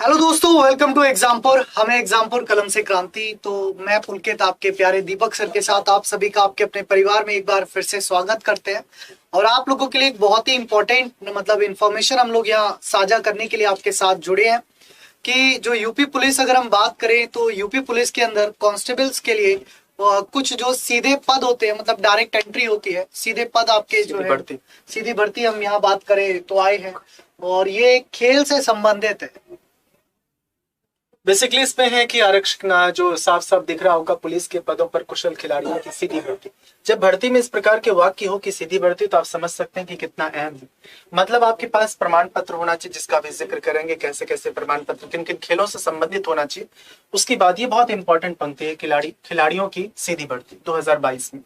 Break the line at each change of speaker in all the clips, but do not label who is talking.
Hello दोस्तों, welcome to Exampur. हमें एग्जामपुर कलम से क्रांति। तो मैं पुलकित आपके प्यारे दीपक सर के साथ आप सभी का आपके अपने परिवार में एक बार फिर से स्वागत करते हैं। और आप लोगों के लिए एक बहुत ही इंपॉर्टेंट इंफॉर्मेशन हम लोग यहाँ साझा करने के लिए आपके साथ जुड़े हैं कि जो यूपी पुलिस, अगर हम बात करें तो यूपी पुलिस के अंदर कांस्टेबल्स के लिए कुछ जो सीधे पद होते हैं, मतलब डायरेक्ट एंट्री होती है, सीधे पद आपके जो है सीधी भर्ती हम यहाँ बात करें तो आए हैं। और ये खेल से संबंधित है।
बेसिकली इसमें है कि आरक्षक ना जो साफ साफ दिख रहा होगा, पुलिस के पदों पर कुशल खिलाड़ियों की सीधी भर्ती। जब भर्ती में इस प्रकार के वाक्य हो कि सीधी भर्ती, तो आप समझ सकते हैं कि कितना अहम है। मतलब आपके पास प्रमाण पत्र होना चाहिए, जिसका भी जिक्र करेंगे, कैसे कैसे प्रमाण पत्र किन किन खेलों से संबंधित होना चाहिए। उसके बाद ये बहुत इंपॉर्टेंट पंक्ति है, खिलाड़ियों की सीधी भर्ती 2022 में।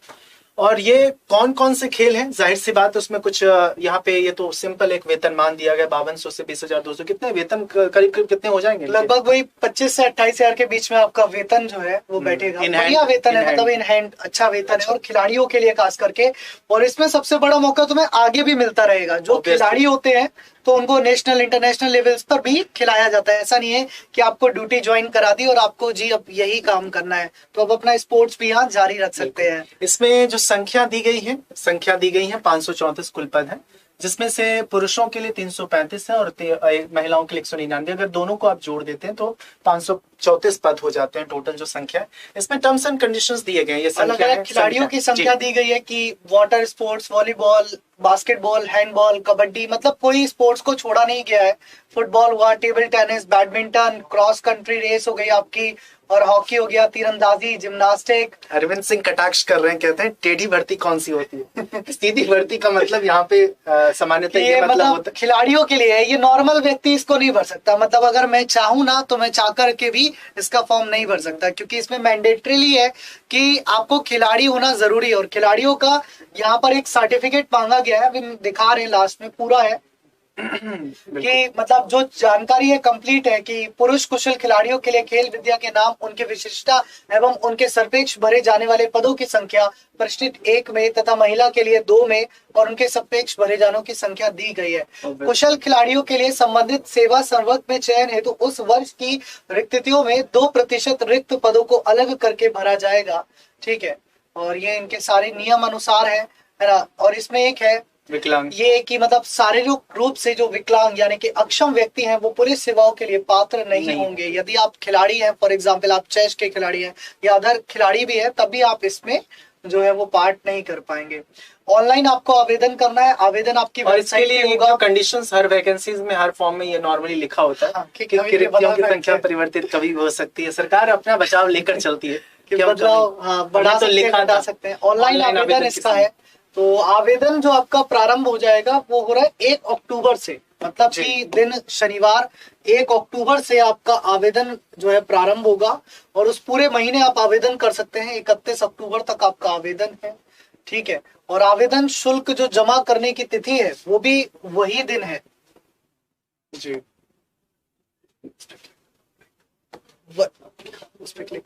और ये कौन कौन से खेल हैं, जाहिर सी बात है उसमें कुछ यहाँ पे ये तो सिंपल एक वेतनमान दिया गया 5200 से 20,200। कितने वेतन करीब करीब कितने हो जाएंगे?
लगभग वही 25 से 28 हजार के बीच में आपका वेतन जो है वो बैठेगा। बढ़िया वेतन है, मतलब इन हैंड अच्छा वेतन है, और खिलाड़ियों के लिए खास करके। और इसमें सबसे बड़ा मौका तुम्हें आगे भी मिलता रहेगा। जो खिलाड़ी होते हैं तो उनको नेशनल इंटरनेशनल लेवल्स पर भी खिलाया जाता है। ऐसा नहीं है कि आपको ड्यूटी ज्वाइन करा दी और आपको जी अब यही काम करना है, तो अब अपना स्पोर्ट्स भी यहाँ जारी रख सकते हैं।
इसमें जो संख्या दी गई है 534 कुल पद है, जिसमें से पुरुषों के लिए 335 है और महिलाओं के लिए 199। अगर दोनों को आप जोड़ देते हैं तो 534 पद हो जाते हैं टोटल जो संख्या है। इसमें टर्म्स एंड कंडीशंस दिए गए हैं। ये
अलग अलग खिलाड़ियों की संख्या दी गई है कि water sports, volleyball, basketball, handball, kabaddi, मतलब कोई स्पोर्ट्स को छोड़ा नहीं गया है। फुटबॉल हुआ, table tennis, badminton, cross country race हो गई आपकी, और हॉकी हो गया, तीरंदाजी, जिम्नास्टिक।
अरविंद सिंह कटाक्ष कर रहे हैं, कहते हैं टेढ़ी भर्ती कौन सी होती है? सीधी भर्ती का मतलब यहाँ पे सामान्यतः ये मतलब होता है
खिलाड़ियों के लिए है। ये नॉर्मल व्यक्ति इसको नहीं भर सकता। मतलब अगर मैं चाहूँ ना तो मैं चाह करके भी इसका फॉर्म नहीं भर सकता, क्योंकि इसमें मैंडेटरीली है कि आपको खिलाड़ी होना जरूरी है। और खिलाड़ियों का यहाँ पर एक सर्टिफिकेट मांगा गया है, अभी दिखा रहे हैं, लास्ट में पूरा है कि मतलब जो जानकारी है कंप्लीट है कि पुरुष कुशल खिलाड़ियों के लिए खेल विद्या के नाम, उनकी विशिष्टता एवं उनके सापेक्ष भरे जाने वाले पदों की संख्या प्रश्नित 1 में तथा महिला के लिए 2 में और उनके सापेक्ष भरे जानों की संख्या दी गई है। कुशल खिलाड़ियों के लिए संबंधित सेवा संवर्ग में चयन हेतु तो उस वर्ष की रिक्तियों में 2% रिक्त पदों को अलग करके भरा जाएगा। ठीक है, और ये इनके सारे नियम अनुसार है ना। और इसमें एक है
विकलांग, ये
कि मतलब शारीरिक रूप से जो विकलांग यानी कि अक्षम व्यक्ति हैं वो पुलिस सेवाओं के लिए पात्र नहीं होंगे। यदि आप खिलाड़ी हैं, फॉर एग्जांपल आप चेस के खिलाड़ी हैं या अदर खिलाड़ी भी है, तब भी आप इसमें जो है वो पार्ट नहीं कर पाएंगे। ऑनलाइन आपको आवेदन करना है। आवेदन आपकी
वेबसाइट पे होगा। कंडीशंस हर वैकेंसीज में, हर फॉर्म में ये नॉर्मली लिखा होता है कि रिक्तियों की संख्या परिवर्तित कभी भी हो सकती है। सरकार अपना बचाव लेकर चलती है कि
बदलाव बढ़ा सकते हैं। ऑनलाइन आवेदन इसका है। तो आवेदन जो आपका प्रारंभ हो जाएगा वो हो रहा है 1 अक्टूबर से, मतलब कि दिन शनिवार 1 अक्टूबर से आपका आवेदन जो है प्रारंभ होगा। और उस पूरे महीने आप आवेदन कर सकते हैं। 31 अक्टूबर तक आपका आवेदन है। ठीक है, और आवेदन शुल्क जो जमा करने की तिथि है वो भी वही दिन है जी। उस पर क्लिक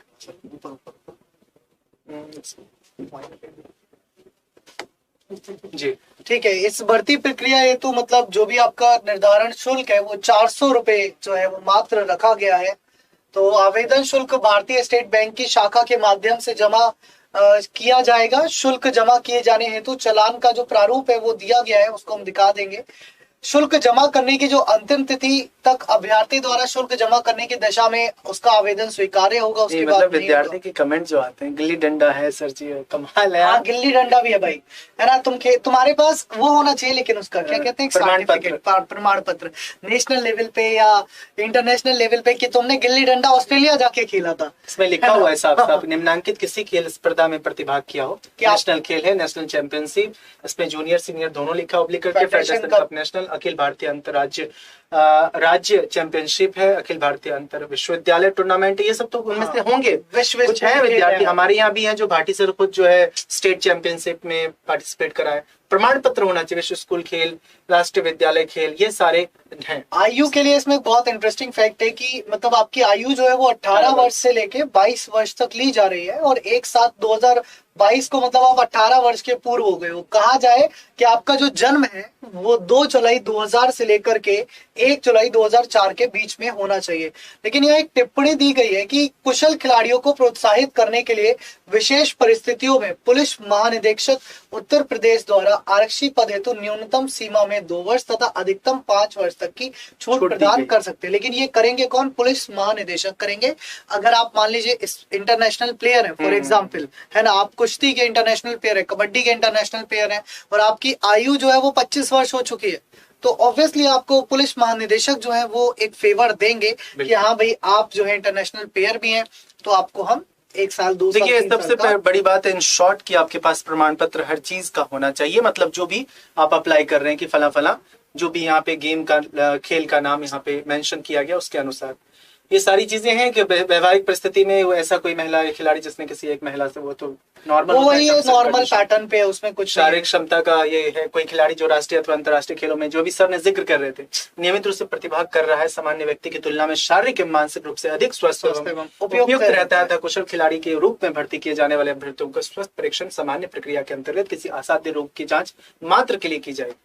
जी। ठीक है, इस भर्ती प्रक्रिया हेतु मतलब जो भी आपका निर्धारण शुल्क है वो 400 रुपए जो है वो मात्र रखा गया है। तो आवेदन शुल्क भारतीय स्टेट बैंक की शाखा के माध्यम से जमा किया जाएगा। शुल्क जमा किए जाने हेतु चालान का जो प्रारूप है वो दिया गया है, उसको हम दिखा देंगे। शुल्क जमा करने की जो अंतिम तिथि तक अभ्यर्थी द्वारा शुल्क जमा करने की दशा में उसका आवेदन स्वीकार्य होगा। उसके बाद
मतलब विद्यार्थी के कमेंट जो आते हैं, गिल्ली डंडा है सर जी, कमाल है।
हाँ, गिल्ली डंडा भी है भाई, है ना। तुम्हारे पास वो होना चाहिए, लेकिन उसका क्या कहते हैं, प्रमाण पत्र नेशनल लेवल पे या इंटरनेशनल लेवल पे कि तुमने गिल्ली डंडा ऑस्ट्रेलिया जाके खेला था।
इसमें लिखा हुआ है साफ साफ, निम्नांकित किसी खेल स्पर्धा में प्रतिभाग किया हो। नेशनल खेल है, नेशनल चैंपियनशिप, इसमें जूनियर सीनियर दोनों लिखा हो, federation cup, national, Akhil Bharatiya अंतरराज्य राज्य चैंपियनशिप है, अखिल भारतीय अंतर विश्वविद्यालय टूर्नामेंट, ये सब तो उनमें से होंगे। कुछ है विद्यार्थी हमारे यहाँ भी हैं जो भाटी सर खुद जो है स्टेट चैंपियनशिप में पार्टिसिपेट कराए, प्रमाण पत्र होना चाहिए। विश्व स्कूल खेल, राष्ट्रीय विद्यालय खेल, ये सारे हैं।
आयु के लिए इसमें बहुत इंटरेस्टिंग फैक्ट है कि मतलब आपकी आयु जो है वो 18 वर्ष से लेके 22 वर्ष तक ली जा रही है, और एक साथ 2022 को मतलब आप 18 वर्ष के पूर्व हो गए हो। कहा जाए कि आपका जो जन्म है वो 2 जुलाई 2000 से लेकर के 1 जुलाई 2004 के बीच में होना चाहिए। लेकिन यहाँ एक टिप्पणी दी गई है कि कुशल खिलाड़ियों को प्रोत्साहित करने के लिए विशेष परिस्थितियों में पुलिस महानिदेशक उत्तर प्रदेश द्वारा आरक्षी पद हेतु न्यूनतम सीमा में 2 वर्ष तथा अधिकतम 5 वर्ष तक की छूट प्रदान कर सकते हैं। लेकिन ये करेंगे कौन? पुलिस महानिदेशक करेंगे। अगर आप मान लीजिए इस इंटरनेशनल प्लेयर है, फॉर एग्जाम्पल, है ना, आप कुश्ती के इंटरनेशनल प्लेयर है, कबड्डी के इंटरनेशनल प्लेयर है, और आपकी आयु जो है वो 25 वर्ष हो चुकी है, तो ऑब्वियसली आपको पुलिस महानिदेशक जो है वो एक फेवर देंगे कि हाँ भाई आप जो है इंटरनेशनल प्लेयर भी हैं, तो आपको हम 1 साल 2 साल।
देखिए, सबसे बड़ी बात है इन शॉर्ट कि आपके पास प्रमाण पत्र हर चीज का होना चाहिए। मतलब जो भी आप अप्लाई कर रहे हैं कि फला फला जो भी यहाँ पे गेम का, खेल का नाम यहाँ पे मेंशन किया गया उसके अनुसार ये सारी चीजें हैं कि वैवाहिक परिस्थिति में वो ऐसा कोई महिला खिलाड़ी जिसने किसी एक महिला से, वो तो नॉर्मल,
वो वही नॉर्मल पैटर्न पे है, उसमें कुछ
शारीरिक क्षमता का ये है। कोई खिलाड़ी जो राष्ट्रीय अथवा अंतर्राष्ट्रीय खेलों में, जो भी सर ने जिक्र कर रहे थे, नियमित रूप से प्रतिभाग कर रहा है, सामान्य व्यक्ति की तुलना में शारीरिक एवं मानसिक रूप से अधिक स्वस्थ एवं उपयुक्त रहता है, कुशल खिलाड़ी के रूप में भर्ती किए जाने वाले अभ्यर्थियों का स्वास्थ्य परीक्षण सामान्य प्रक्रिया के अंतर्गत किसी असाध्य रोग की जांच मात्र के लिए की जाएगी।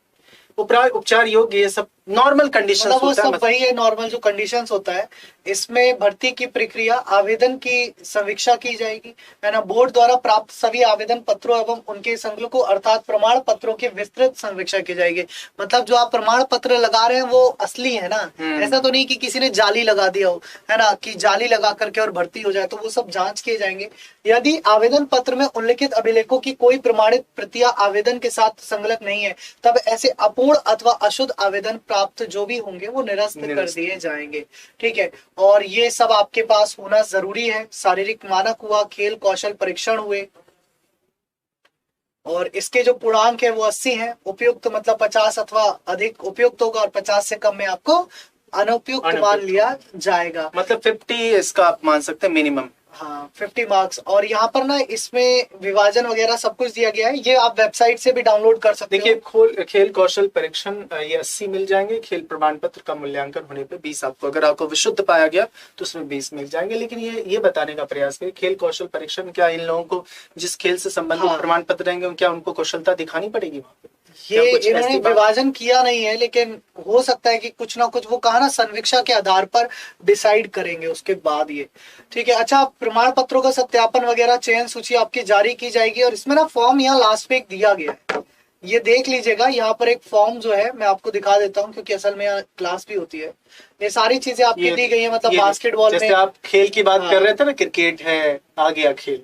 उपचार योग्य, ये सब नॉर्मल कंडीशन
मतलब वो सब वही है, नॉर्मल जो कंडीशंस होता है। इसमें भर्ती की प्रक्रिया, आवेदन की समीक्षा की जाएगी, है ना। बोर्ड द्वारा प्राप्त सभी आवेदन पत्रों एवं उनके संकलकों अर्थात प्रमाण पत्रों की विस्तृत समीक्षा की जाएगी। मतलब जो आप प्रमाण पत्र लगा रहे हैं वो असली है ना, ऐसा तो नहीं कि किसी ने जाली लगा दिया हो, है ना, कि जाली लगा करके और भर्ती हो जाए, तो वो सब जांच किए जाएंगे। यदि आवेदन पत्र में उल्लिखित अभिलेखों की कोई प्रमाणित प्रतियां आवेदन के साथ संलग्न नहीं है, तब ऐसे अपूर्ण अथवा अशुद्ध आवेदन प्राप्त जो भी होंगे वो निरस्त कर दिए जाएंगे। ठीक है, और ये सब आपके पास होना जरूरी है। शारीरिक मानक हुआ, खेल कौशल परीक्षण हुए, और इसके जो पूर्णांक है वो 80 है। उपयुक्त मतलब 50 अथवा अधिक उपयुक्त होगा, और 50 से कम में आपको अनुपयुक्त मान लिया जाएगा।
मतलब 50 इसका आप मान सकते हैं मिनिमम।
हाँ, 50 मार्क्स। और यहाँ पर ना इसमें विभाजन वगैरह सब कुछ दिया गया है, ये आप वेबसाइट से भी डाउनलोड कर सकते
हैं। देखिए, खेल कौशल परीक्षण ये 80 मिल जाएंगे। खेल प्रमाण पत्र का मूल्यांकन होने पे 20 आपको, अगर आपको विशुद्ध पाया गया तो उसमें 20 मिल जाएंगे। लेकिन ये बताने का प्रयास करें, खेल कौशल परीक्षण क्या इन लोगों को जिस खेल से संबंधित प्रमाण पत्र रहेंगे क्या उनको कौशलता दिखानी पड़ेगी वहाँ पे?
ये इन्होंने विभाजन किया नहीं है, लेकिन हो सकता है कि कुछ ना कुछ वो कहा ना संवीक्षा के आधार पर डिसाइड करेंगे उसके बाद ये। ठीक है, अच्छा, प्रमाण पत्रों का सत्यापन वगैरह चयन सूची आपकी जारी की जाएगी, और इसमें ना फॉर्म यहाँ लास्ट पे एक दिया गया है, ये देख लीजिएगा। यहाँ पर एक फॉर्म जो है मैं आपको दिखा देता हूँ, क्योंकि असल में यहाँ क्लास भी होती है। ये सारी चीजें आपकी दी गई है, मतलब बास्केटबॉल में,
जैसे आप खेल की बात कर रहे थे ना, क्रिकेट है, आ गया खेल,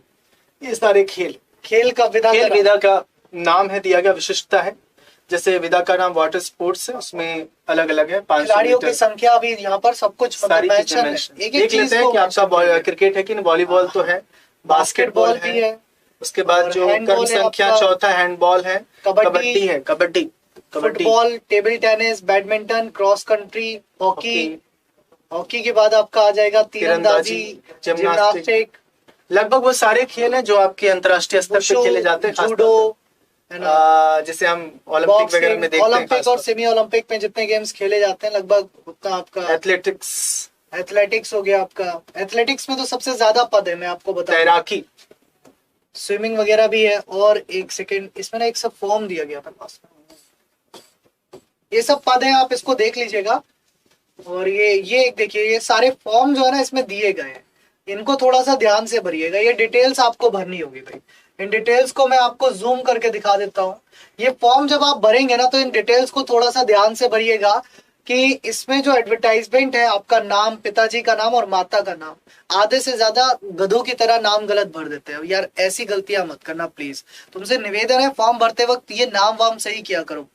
ये सारे खेल
का
विधा का नाम है, दिया गया विशिष्टता है। जैसे विधा का नाम वाटर स्पोर्ट्स है, उसमें अलग अलग है, 500
खिलाड़ियों की संख्या भी यहाँ पर सब कुछ
सारी चीजें देख लेते हैं कि आपका क्रिकेट है कि नहीं, वॉलीबॉल तो है, बास्केटबॉल भी है, उसके बाद जो क्रम संख्या चौथा हैंडबॉल है, कबड्डी है, kabaddi,
football, table tennis, badminton, cross country, hockey के बाद आपका आ जाएगा तीरंदाजी, जिम्नास्टिक।
लगभग वो सारे खेल हैं जो आपके अंतर्राष्ट्रीय स्तर पर खेले जाते हैं।
जूडो,
जैसे हम ओलंपिक वगैरह में देखते हैं,
ओलंपिक और सेमी ओलंपिक में जितने गेम्स खेले जाते हैं लगभग उतना आपका। एथलेटिक्स हो गया आपका, एथलेटिक्स में तो सबसे ज्यादा पद है, मैं आपको बता।
तैराकी,
स्विमिंग वगैरह भी है। और एक सेकेंड, इसमें ना एक सब फॉर्म दिया गया अपने पास में, ये सब पद है, आप इसको देख लीजिएगा। और ये एक देखिए, ये सारे फॉर्म जो है ना इसमें दिए गए हैं, इनको थोड़ा सा ध्यान से भरिएगा, ये डिटेल्स आपको भरनी होगी भाई। इन डिटेल्स को मैं आपको जूम करके दिखा देता हूँ। ये फॉर्म जब आप भरेंगे ना तो इन डिटेल्स को थोड़ा सा ध्यान से भरिएगा कि इसमें जो एडवर्टाइजमेंट है, आपका नाम, पिताजी का नाम और माता का नाम, आधे से ज्यादा गधों की तरह नाम गलत भर देते हैं यार, ऐसी गलतियां मत करना प्लीज। तुमसे निवेदन है, फॉर्म भरते वक्त ये नाम वाम सही किया करो।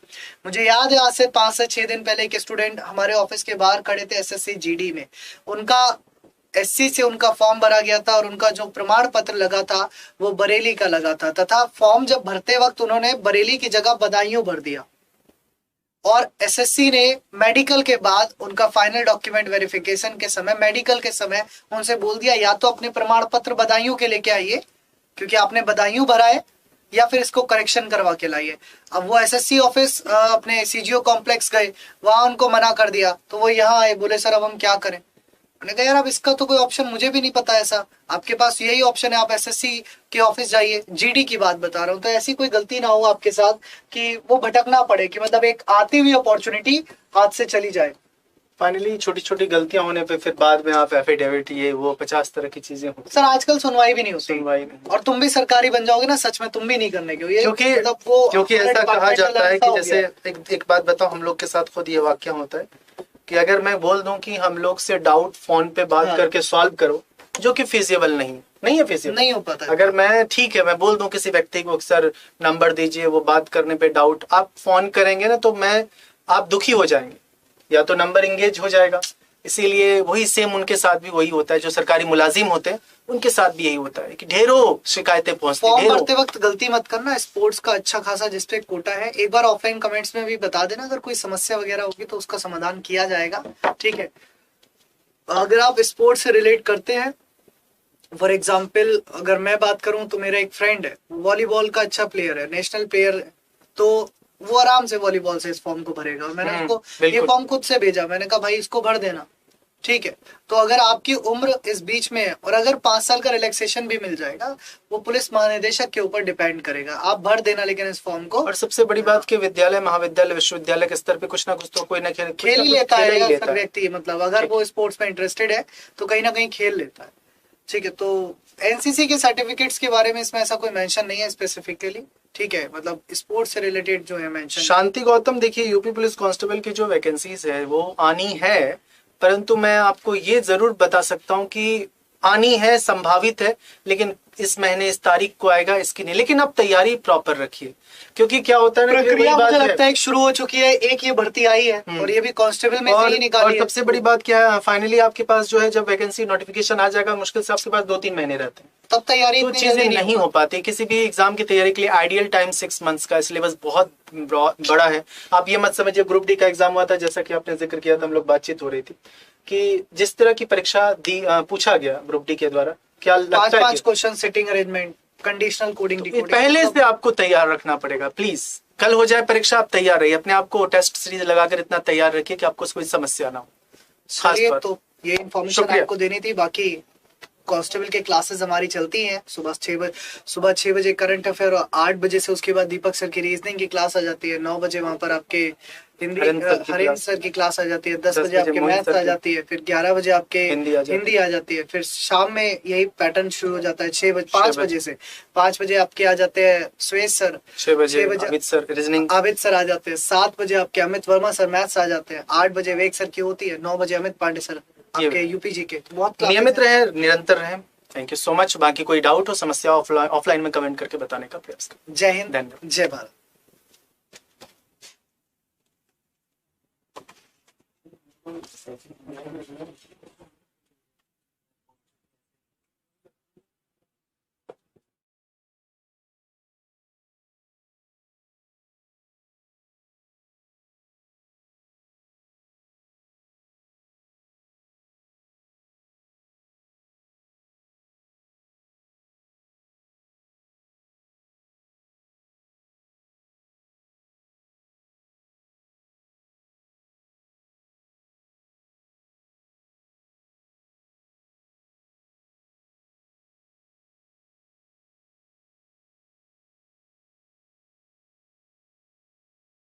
मुझे याद है आज से 5 से 6 दिन पहले एक स्टूडेंट हमारे ऑफिस के बाहर खड़े थे एसएससी जीडी में, उनका एससी से उनका फॉर्म भरा गया था और उनका जो प्रमाण पत्र लगा था वो बरेली का लगा था, तथा फॉर्म जब भरते वक्त उन्होंने बरेली की जगह बदायूं भर दिया। और एसएससी ने मेडिकल के बाद उनका फाइनल डॉक्यूमेंट वेरिफिकेशन के समय, मेडिकल के समय उनसे बोल दिया या तो अपने प्रमाण पत्र बदायूं के लेके आइए क्योंकि आपने बदायूं भरा है, या फिर इसको करेक्शन करवा के लाइए। अब वो एसएससी ऑफिस अपने सीजीओ कॉम्प्लेक्स गए, वहां उनको मना कर दिया, तो वो यहाँ आए, बोले सर अब हम क्या करें। मैंने कहा यार अब इसका तो कोई ऑप्शन मुझे भी नहीं पता ऐसा, आपके पास यही ऑप्शन है, आप एसएससी के ऑफिस जाइए। जीडी की बात बता रहा हूँ, तो ऐसी कोई गलती ना हो आपके साथ कि वो भटकना पड़े, कि मतलब एक आती हुई अपॉर्चुनिटी हाथ से चली जाए।
फाइनली छोटी छोटी गलतियां होने पे फिर बाद में आप एफिडेविट ये वो 50 तरह की चीजें होती
सर आजकल सुनवाई भी नहीं होती,
सुनवाई नहीं।
और तुम भी सरकारी बन जाओगे ना, सच में तुम भी नहीं करने के, ये
क्योंकि
मतलब वो
क्योंकि ऐसा कहा
डिपार्टमेंटल
जाता है
ऐसा
कि
हो
जैसे
गया।
एक बात बताओ, हम लोग के साथ खुद ये वाकया होता है कि अगर मैं बोल दूं कि हम लोग से डाउट फोन पे बात
हाँ।
करके सॉल्व करो, जो कि फिजिबल नहीं है फिजिबल,
नहीं हो पाता है।
अगर मैं ठीक है मैं बोल दूं किसी व्यक्ति को सर नंबर दीजिए, वो बात करने पे डाउट, आप फोन करेंगे ना तो आप दुखी हो जाएंगे, या तो नंबर इंगेज हो जाएगा। इसीलिए वही सेम उनके साथ भी वही होता है, जो सरकारी मुलाजिम होते हैं उनके साथ भी यही होता है कि ढेरों शिकायतें पहुंचती
फॉर्म
हैं।
भरते वक्त गलती मत करना, स्पोर्ट्स का अच्छा खासा जिसपे कोटा है, एक बार ऑफलाइन कमेंट्स में भी बता देना, अगर कोई समस्या वगैरह होगी तो उसका समाधान किया जाएगा, ठीक है। अगर आप स्पोर्ट्स से रिलेट करते हैं, फॉर एग्जाम्पल अगर मैं बात करूं तो मेरा एक फ्रेंड है, वॉलीबॉल का अच्छा प्लेयर है, नेशनल प्लेयर है, तो वो आराम से वॉलीबॉल से इस फॉर्म को भरेगा। मैंने उसको ये
बिल्कुल।
फॉर्म खुद से भेजा, मैंने कहा भाई इसको भर देना, ठीक है। तो अगर आपकी उम्र इस बीच में है, और अगर 5 साल का रिलैक्सेशन भी मिल जाएगा, वो पुलिस महानिदेशक के ऊपर डिपेंड करेगा, आप भर देना लेकिन इस फॉर्म को।
और सबसे बड़ी बात कि विद्यालय महाविद्यालय विश्वविद्यालय के स्तर पे कुछ ना कुछ तो कोई ना
खेल ही लेता है यार सब व्यक्ति, मतलब अगर वो स्पोर्ट्स में इंटरेस्टेड है तो कहीं ना कहीं खेल लेता है, ठीक है। तो एनसीसी के सर्टिफिकेट्स के बारे में इसमें ऐसा कोई मेंशन नहीं है स्पेसिफिकली, ठीक है, मतलब स्पोर्ट्स से रिलेटेड जो है मेंशन।
शांति गौतम, देखिए यूपी पुलिस कांस्टेबल की जो वैकेंसीज है वो आनी है, परंतु मैं आपको ये जरूर बता सकता हूँ कि आनी है, संभावित है, लेकिन इस महीने इस तारीख को आएगा इसकी नहीं। लेकिन आप तैयारी प्रॉपर रखिए, क्योंकि क्या होता है ना,
प्रक्रिया मुझे लगता है शुरू हो चुकी है, एक ये भर्ती आई है और ये भी कांस्टेबल में से ही निकाली है।
और सबसे बड़ी बात क्या है, फाइनली आपके पास जो है जब वैकेंसी नोटिफिकेशन आ जाएगा, मुश्किल से आपके पास 2-3 महीने रहते हैं,
तब तैयारी
तो चीजें नहीं हो पाती। किसी भी एग्जाम की तैयारी के लिए आइडियल टाइम 6 मंथ्स का, सिलेबस बहुत बड़ा है। आप ये मत समझिए, ग्रुप डी का एग्जाम हुआ था, जैसा कि आपने जिक्र किया था, हम लोग बातचीत हो रही थी कि जिस तरह की परीक्षा पूछा गया ग्रुप डी के द्वारा, क्या लगता है
5 question, sitting arrangement, conditional coding, decoding,
पहले से आपको तैयार रखना पड़ेगा। प्लीज कल हो जाए परीक्षा, आप तैयार रहिए, अपने आप को टेस्ट सीरीज लगाकर इतना तैयार रखिए कि आपको कोई समस्या ना हो। खास बात
तो ये इन्फॉर्मेशन आपको देनी थी। बाकी कांस्टेबल के क्लासेस हमारी चलती हैं सुबह 6 बजे करंट अफेयर, और 8 बजे से उसके बाद दीपक सर की रीजनिंग की क्लास आ जाती है, 9 बजे वहां पर आपके हरेंद्र सर की क्लास आ जाती है, 10 बजे आपके मैथ्स आ जाती है, फिर 11 बजे आपके हिंदी आ जाती है, फिर शाम में यही पैटर्न शुरू हो जाता है 5 बजे से। 5 बजे आपके आ जाते हैं श्वेत सर, 6 बजे आबिद सर आ जाते हैं, 7 बजे आपके अमित वर्मा सर मैथ्स आ जाते हैं, 8 बजे वेग सर की होती है, 9 बजे अमित पांडे सर आपके यूपीजी के। बहुत
नियमित रहे, निरंतर रहे। Thank you so much. बाकी कोई डाउट हो, समस्या, ऑफलाइन में कमेंट करके बताने का प्रयास करें।
जय हिंद, जय भारत।